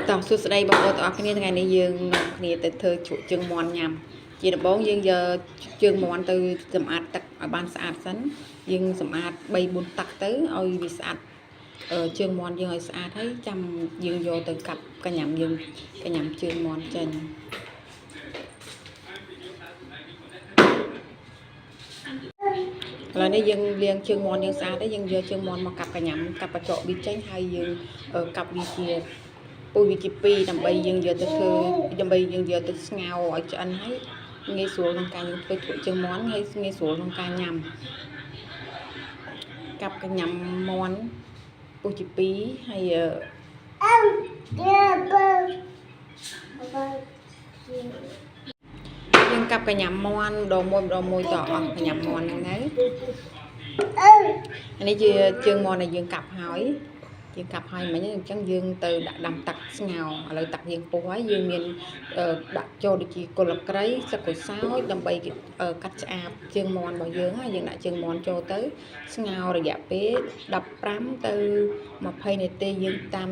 តោះសួស្តីបងប្អូនទាំងអស់គ្នាថ្ងៃនេះយើងនាំគ្នាទៅធ្វើជ្រក់ជើងមាន់ញ៉ាំជាដំបូងយើងយកជើងមាន់ទៅសម្អាតទឹកឲ្យបានស្អាតសិនយើងសម្អាត3 4ទឹកទៅឲ្យវាស្អាតជើងមាន់យើងឲ្យស្អាតហើយចាំយើងយកទៅកាប់កញ្ញាំយើងកញ្ញាំជើងមាន់ចេញឥឡូវនេះយើងលាងជើងមាន់យើងស្អាតហើយយើងយកជើងមាន់មកកាប់កញ្ញាំកាប់កញ្ចក់វាចេញហើយយើងកាប់វាជាពុយវាជា2ដើម្បីយើងយកទៅធ្វើដើម្បីយើងយកទៅស្ងោរឲ្យឆ្អិនហើយងាយស្រួលក្នុងការយើងធ្វើជ្រក់ជើងមាន់ហើយងាយស្រួលក្នុងការញ៉ាំកាប់កញ្ញាំមាន់ពុះជា2ហើយយើងកាប់កញ្ញាំមាន់ម្ដងមួយតអស់កញ្ញាំមាន់ហ្នឹងហើយនេះជាជើងមាន់ដែលយើងកាប់ហើយយើងកាប់ហើយមិញអញ្ចឹងយើងទៅដាក់ដាំទឹកស្ងោរឥឡូវទឹកយើងពុះហើយយើងមានដាក់ចូលដូចជាគល់ក្រីស្លឹកក្រូចសើចដើម្បីកាត់ឆ្អាបជើងមាន់របស់យើងហើយយើងដាក់ជើងមាន់ចូលទៅស្ងោររយៈពេល15ទៅ20នាទីយើងតាម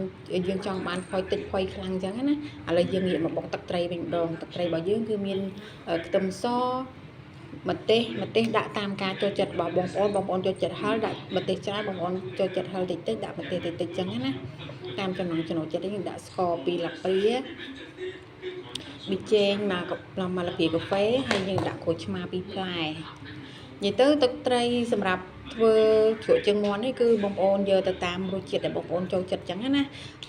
យើងចង់បានផុយតិចផុយខ្លាំងអញ្ចឹងណាឥឡូវយើងងាកមកបុកទឹកត្រីវិញម្ដងទឹកត្រីរបស់យើងគឺមានខ្ទឹមសម្ទេសដាក់តាមការចូលចិត្តរបស់បងប្អូនចូលចិត្តហឹរដាក់ម្ទេសច្រើនបងប្អូនចូលចិត្តហឹរតិចដាក់ម្ទេសតិចចឹងណាតាមចំណង់ចំណូលចិត្តយើងដាក់ស្ករ2ល្ព្រាប៊ីចេងមកល្ព្រាកាហ្វេហើយយើងដាក់ក្រូចឆ្មា2ផ្លែនិយាយទៅទឹកត្រីសម្រាប់ធ្វើជ្រក់ជើងមាន់នេះគឺបងប្អូនយកទៅតាមរសជាតិដែលបងប្អូនចូលចិត្តចឹងណា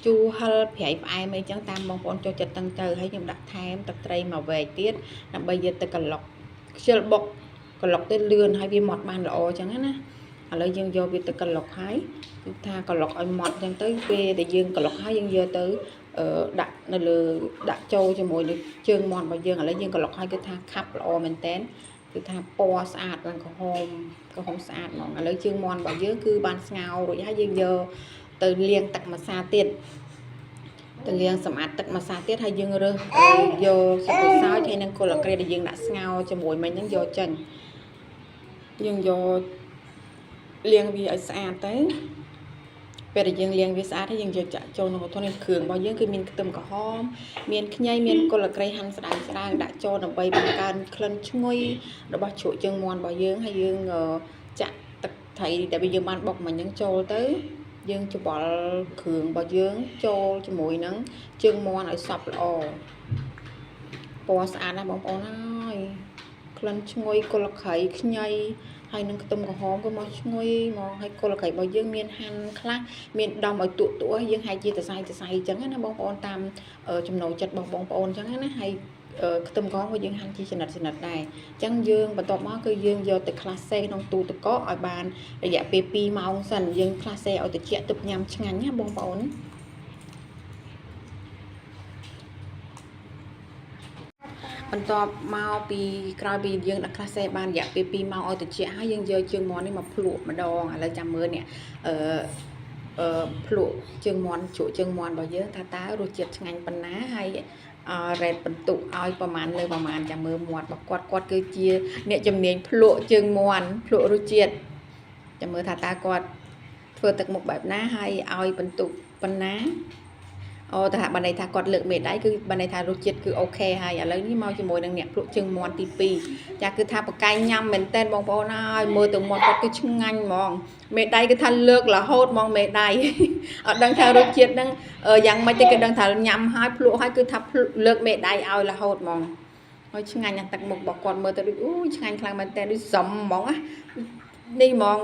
ជូរហឹរប្រៃផ្អែមអីចឹងតាមបងប្អូនចូលចិត្តទាំងទៅហើយខ្ញុំដាក់ថែមទឹកត្រីមកវែកទៀតដើម្បីយកទៅក្លុកខ្ជិលបុកក្លុកទៅលឿនហើយវាម៉ត់បានល្អចឹងណាឥឡូវយើងយកវាទៅក្លុកហើយគឺថាក្លុកឲ្យម៉ត់ចឹងទៅពេលដែលយើងក្លុកហើយយើងយកទៅដាក់នៅលើដាក់ចូលជាមួយនឹងជើងមាន់របស់យើងឥឡូវយើងក្លុកហើយគឺថាខាប់ល្អមែនតែនគឺថាពណ៌ស្អាតឡើងក្រហមស្អាតហ្មងឥឡូវជើងមាន់របស់យើងគឺបានស្ងោររួចហើយយើងយកទៅលាងទឹកម្សៅទៀតទៅលាងសម្អាតទឹកម្សៅទៀតហើយយើងរើសយកស្លឹកក្រូចសើចហើយនឹងគល់ក្រីដែលយើងដាក់ស្ងោរជាមួយមិញហ្នឹងយកចេញយើងយកលាងវាឲ្យស្អាតទៅពេលដែលយើងលាងវាស្អាតហើយយើងយកចាក់ចូលក្នុងកន្ទនេះគ្រឿងរបស់យើងគឺមានខ្ទឹមក្រហមមានខ្ញីមានគល់ក្រីហាន់ស្ដើងដាក់ចូលដើម្បីបង្កើនក្លិនឈ្ងុយរបស់ជ្រក់ជើងមាន់របស់យើងហើយយើងចាក់ទឹកត្រីដែលយើងបានបុកមិញហ្នឹងចូលទៅយើងច្បល់គ្រឿងរបស់យើងចូលជាមួយនឹងជើងមាន់ឲ្យសព្វល្អពណ៌ស្អាតណាស់បងប្អូនហើយក្លិនឈ្ងុយគល់ក្រីខ្ញីហើយនឹងខ្ទឹមក្រហមក៏មកឈ្ងុយមកហើយគល់ក្រីរបស់យើងមានហាន់ខ្លះមានដំឲ្យទក់យើងហាយជាសរសៃអញ្ចឹងណាបងប្អូនតាមចំណូលចិត្តរបស់បងប្អូនអញ្ចឹងណាហើយខ្ទឹមក្រហមក៏យើងហាន់ជាចំណិតដែរអញ្ចឹងយើងបន្ទាប់មកគឺយើងយកទៅក្លាសេក្នុងទូទឹកកកឲ្យបានរយៈពេល2ម៉ោងសិនយើងក្លាសេឲ្យត្រជាក់ទើបញ៉ាំឆ្ងាញ់ណាបងប្អូនបន្ទាប់មកពីក្រោយពីយើងដាក់ក្លាសេបានរយៈពេល2ម៉ោងឲ្យត្រជាក់ហើយយើងយកជើងមាន់នេះមកភ្លក់ម្ដងឥឡូវចាំមើលនេះភ្លក់ជើងមាន់ជ្រក់ជើងមាន់របស់យើងថាតើរសជាតិឆ្ងាញ់ប៉ុណ្ណាហើយរ៉េតបន្ទុកឲ្យប្រមាណលើប្រមាណចាំមើលមាត់របស់គាត់គឺជាអ្នកជំនាញភ្លក់ជើងមាន់ភ្លក់រសជាតិចាំមើលថាតើគាត់ធ្វើទឹកមុខបែបណាហើយឲ្យបន្ទុកប៉ុណ្ណាតែបានន័យថាគាត់លើកមេដៃគឺបានន័យថារសជាតិគឺអូខេហើយឥឡូវនេះមកជាមួយនឹងអ្នកភ្លក់ជើងមាន់ទី2ចាគឺថាបកាយញ៉ាំមែនតែនបងប្អូនហើយមើលទៅមាត់គាត់គឺឆ្ងាញ់ហ្មងមេដៃគឺថាលើករហូតហ្មងមេដៃអត់ដឹងថារសជាតិហ្នឹងយ៉ាងម៉េចទេគឺដឹងថាញ៉ាំហើយភ្លក់ហើយគឺថាលើកមេដៃឲ្យរហូតហ្មងហើយឆ្ងាញ់ណាស់ទឹកមុខរបស់គាត់មើលទៅដូចអូយឆ្ងាញ់ខ្លាំងមែនតែនដូចសំហ្មងណានេះហ្មង